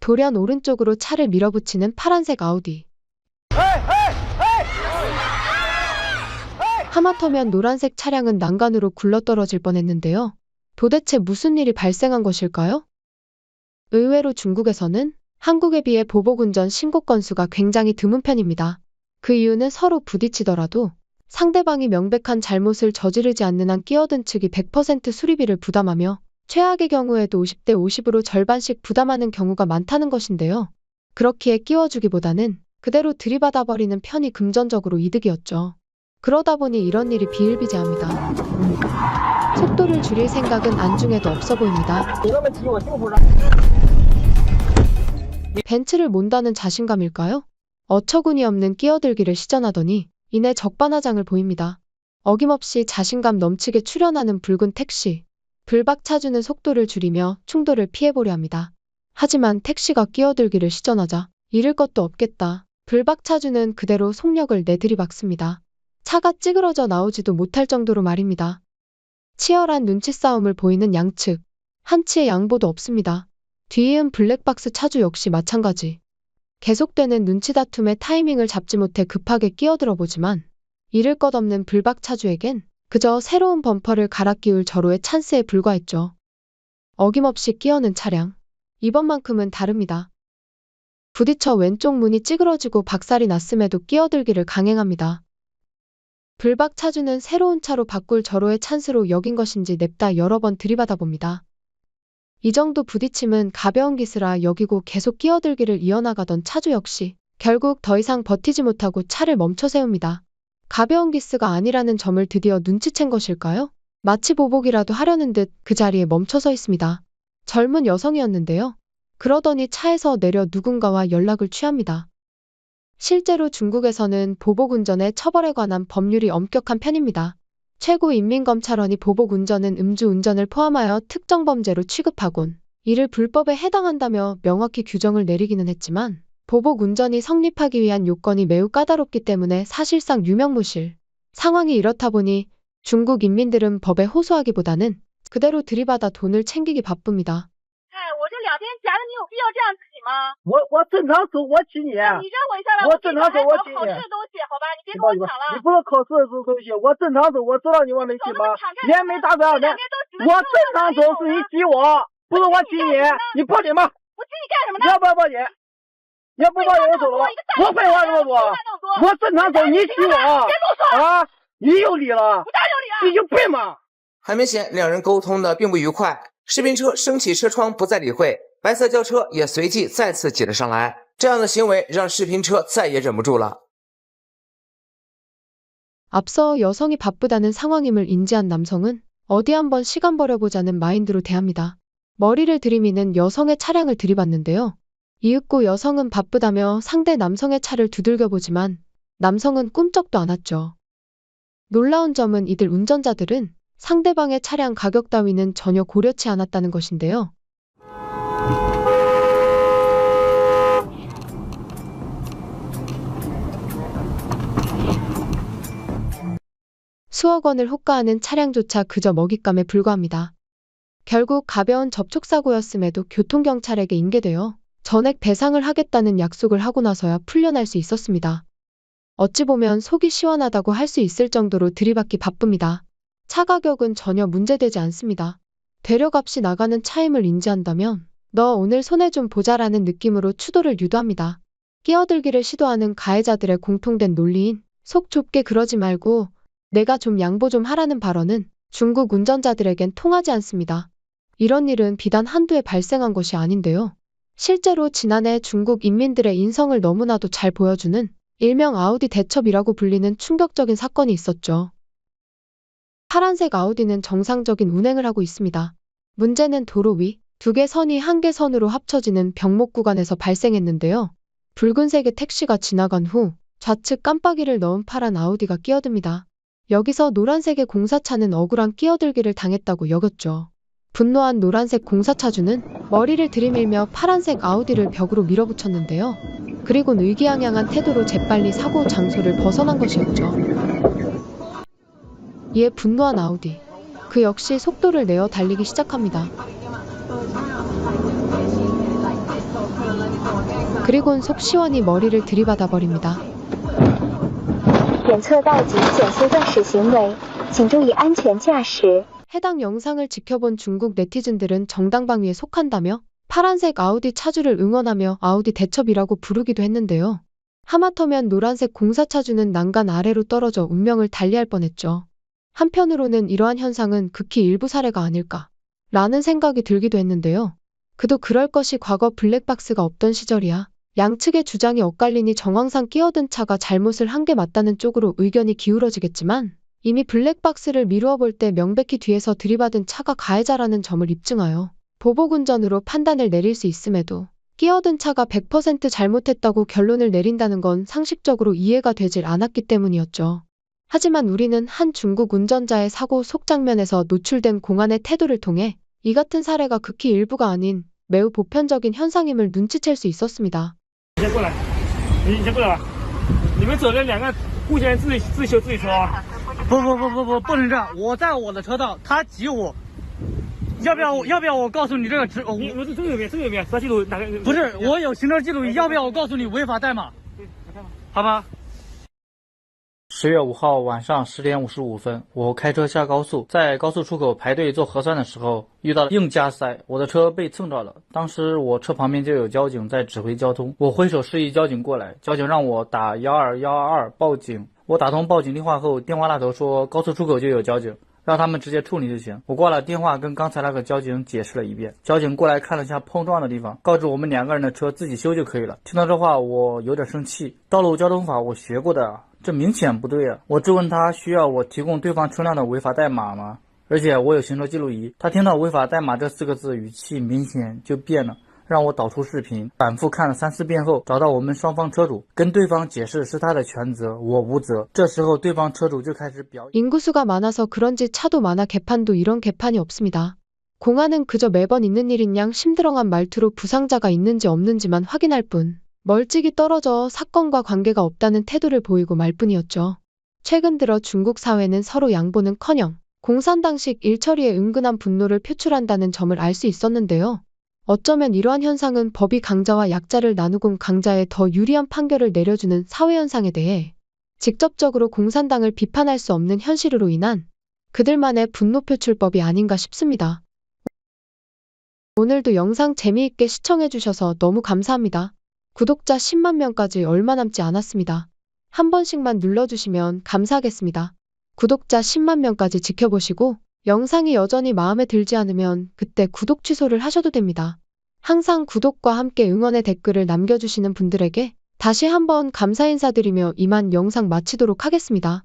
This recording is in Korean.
돌연 오른쪽으로 차를 밀어붙이는 파란색 아우디. 하마터면 노란색 차량은 난간으로 굴러떨어질 뻔했는데요. 도대체 무슨 일이 발생한 것일까요? 의외로 중국에서는 한국에 비해 보복운전 신고 건수가 굉장히 드문 편입니다. 그 이유는 서로 부딪히더라도 상대방이 명백한 잘못을 저지르지 않는 한 끼어든 측이 100% 수리비를 부담하며 최악의 경우에도 50대 50으로 절반씩 부담하는 경우가 많다는 것인데요. 그렇기에 끼워주기보다는 그대로 들이받아버리는 편이 금전적으로 이득이었죠. 그러다 보니 이런 일이 비일비재합니다. 속도를 줄일 생각은 안중에도 없어 보입니다. 벤츠를 몬다는 자신감일까요? 어처구니 없는 끼어들기를 시전하더니 이내 적반하장을 보입니다. 어김없이 자신감 넘치게 출현하는 붉은 택시. 불박차주는 속도를 줄이며 충돌을 피해보려 합니다. 하지만 택시가 끼어들기를 시전하자 잃을 것도 없겠다. 불박차주는 그대로 속력을 내들이박습니다. 차가 찌그러져 나오지도 못할 정도로 말입니다. 치열한 눈치 싸움을 보이는 양측. 한치의 양보도 없습니다. 뒤이은 블랙박스 차주 역시 마찬가지. 계속되는 눈치 다툼의 타이밍을 잡지 못해 급하게 끼어들어 보지만 잃을 것 없는 불박차주에겐 그저 새로운 범퍼를 갈아 끼울 절호의 찬스에 불과했죠. 어김없이 끼어는 차량. 이번만큼은 다릅니다. 부딪혀 왼쪽 문이 찌그러지고 박살이 났음에도 끼어들기를 강행합니다. 불박차주는 새로운 차로 바꿀 절호의 찬스로 여긴 것인지 냅다 여러 번 들이받아 봅니다. 이 정도 부딪힘은 가벼운 기스라 여기고 계속 끼어들기를 이어나가던 차주 역시 결국 더 이상 버티지 못하고 차를 멈춰 세웁니다. 가벼운 기스가 아니라는 점을 드디어 눈치챈 것일까요? 마치 보복이라도 하려는 듯 그 자리에 멈춰 서 있습니다. 젊은 여성이었는데요. 그러더니 차에서 내려 누군가와 연락을 취합니다. 실제로 중국에서는 보복운전의 처벌에 관한 법률이 엄격한 편입니다. 최고인민검찰원이 보복운전은 음주운전을 포함하여 특정범죄로 취급하곤 이를 불법에 해당한다며 명확히 규정을 내리기는 했지만 보복운전이 성립하기 위한 요건이 매우 까다롭기 때문에 사실상 유명무실. 상황이 이렇다 보니 중국 인민들은 법에 호소하기보다는 그대로 들이받아 돈을 챙기기 바쁩니다. 我这2天夹着你有必要这样骑吗？我正常走，我骑你。你让我一下吧，我正常走，我骑你。考试的东西，好吧，你别跟我抢了。你不是考试的时候东西，我正常走，我知道你往哪骑吗？你还没打算呢。我正常走是你骑我，不是我骑你。你报警吧。我骑你干什么呢？你要不要报警？你要不报警我走了。我废话这么多。我正常走，你骑我。别啰嗦啊！你有理了。不大有理啊！你就笨嘛。很明显，两人沟通的并不愉快。视频车升起车窗不再理会，白色轿车也随即再次挤了上来。这样的行为让视频车再也忍不住了。 앞서 여성이 바쁘다는 상황임을 인지한 남성은 어디 한번 시간 버려보자는 마인드로 대합니다. 머리를 들이미는 여성의 차량을 들이받는데요. 이윽고 여성은 바쁘다며 상대 남성의 차를 두들겨보지만 남성은 꿈쩍도 않았죠. 놀라운 점은 이들 운전자들은 상대방의 차량 가격 따위는 전혀 고려치 않았다는 것인데요. 수억 원을 호가하는 차량조차 그저 먹잇감에 불과합니다. 결국 가벼운 접촉사고였음에도 교통경찰에게 인계되어 전액 배상을 하겠다는 약속을 하고 나서야 풀려날 수 있었습니다. 어찌 보면 속이 시원하다고 할 수 있을 정도로 들이받기 바쁩니다. 차 가격은 전혀 문제되지 않습니다. 대려값이 나가는 차임을 인지한다면 너 오늘 손해 좀 보자라는 느낌으로 추돌을 유도합니다. 끼어들기를 시도하는 가해자들의 공통된 논리인 속 좁게 그러지 말고 내가 좀 양보 좀 하라는 발언은 중국 운전자들에겐 통하지 않습니다. 이런 일은 비단 한두 해 발생한 것이 아닌데요. 실제로 지난해 중국 인민들의 인성을 너무나도 잘 보여주는 일명 아우디 대첩이라고 불리는 충격적인 사건이 있었죠. 파란색 아우디는 정상적인 운행을 하고 있습니다. 문제는 도로 위 2개 선이 1개 선으로 합쳐지는 병목 구간에서 발생했는데요. 붉은색의 택시가 지나간 후 좌측 깜빡이를 넣은 파란 아우디가 끼어듭니다. 여기서 노란색의 공사차는 억울한 끼어들기를 당했다고 여겼죠. 분노한 노란색 공사차주는 머리를 들이밀며 파란색 아우디를 벽으로 밀어붙였는데요. 그리곤 의기양양한 태도로 재빨리 사고 장소를 벗어난 것이었죠. 이에 분노한 아우디. 그 역시 속도를 내어 달리기 시작합니다. 그리곤 속 시원히 머리를 들이받아 버립니다. 检测到极险些驾驶行为，请注意安全驾驶。 해당 영상을 지켜본 중국 네티즌들은 정당방위에 속한다며 파란색 아우디 차주를 응원하며 아우디 대첩이라고 부르기도 했는데요. 하마터면 노란색 공사차주는 난간 아래로 떨어져 운명을 달리할 뻔했죠. 한편으로는 이러한 현상은 극히 일부 사례가 아닐까 라는 생각이 들기도 했는데요. 그도 그럴 것이 과거 블랙박스가 없던 시절이야. 양측의 주장이 엇갈리니 정황상 끼어든 차가 잘못을 한 게 맞다는 쪽으로 의견이 기울어지겠지만 이미 블랙박스를 미루어 볼 때 명백히 뒤에서 들이받은 차가 가해자라는 점을 입증하여 보복운전으로 판단을 내릴 수 있음에도 끼어든 차가 100% 잘못했다고 결론을 내린다는 건 상식적으로 이해가 되질 않았기 때문이었죠. 하지만 우리는 한 중국 운전자의 사고 속 장면에서 노출된 공안의 태도를 통해 이 같은 사례가 극히 일부가 아닌 매우 보편적인 현상임을 눈치챌 수 있었습니다. 你先过来，你先过来吧。你们走的两个互相自修自己车啊？不能这样，我在我的车道，他挤我，要不要我告诉你这个我是这个有没有？啥记录？哪个？不是，我有行车记录仪，要不要我告诉你违法代码？好吧。10月5号晚上10点55分，我开车下高速，在高速出口排队做核酸的时候，遇到硬加塞，我的车被蹭着了。当时我车旁边就有交警在指挥交通，我挥手示意交警过来，交警让我打12122报警。我打通报警电话后，电话那头说高速出口就有交警，让他们直接处理就行。我挂了电话，跟刚才那个交警解释了一遍。交警过来看了下碰撞的地方，告知我们2个人的车自己修就可以了。听到这话，我有点生气。道路交通法我学过的，这明显不对啊！我质问他需要我提供对方车辆的违法代码吗？而且我有行车记录仪。他听到违法代码这4个字，语气明显就变了。让我导出视频，反复看了3、4遍后，找到我们双方车主，跟对方解释是他的全责，我无责。这时候对方车主就开始表演。 인구수가 많아서 그런지 차도 많아 개판도 이런 개판이 없습니다. 공안은 그저 매번 있는 일인 양 심드렁한 말투로 부상자가 있는지 없는지만 확인할 뿐 멀찍이 떨어져 사건과 관계가 없다는 태도를 보이고 말 뿐이었죠. 최근 들어 중국 사회는 서로 양보는커녕 공산당식 일처리에 은근한 분노를 표출한다는 점을 알 수 있었는데요. 어쩌면 이러한 현상은 법이 강자와 약자를 나누곤 강자에 더 유리한 판결을 내려주는 사회현상에 대해 직접적으로 공산당을 비판할 수 없는 현실으로 인한 그들만의 분노 표출법이 아닌가 싶습니다. 오늘도 영상 재미있게 시청해주셔서 너무 감사합니다. 구독자 10만 명까지 얼마 남지 않았습니다. 한 번씩만 눌러주시면 감사하겠습니다. 구독자 10만 명까지 지켜보시고 영상이 여전히 마음에 들지 않으면 그때 구독 취소를 하셔도 됩니다. 항상 구독과 함께 응원의 댓글을 남겨주시는 분들에게 다시 한번 감사 인사드리며 이만 영상 마치도록 하겠습니다.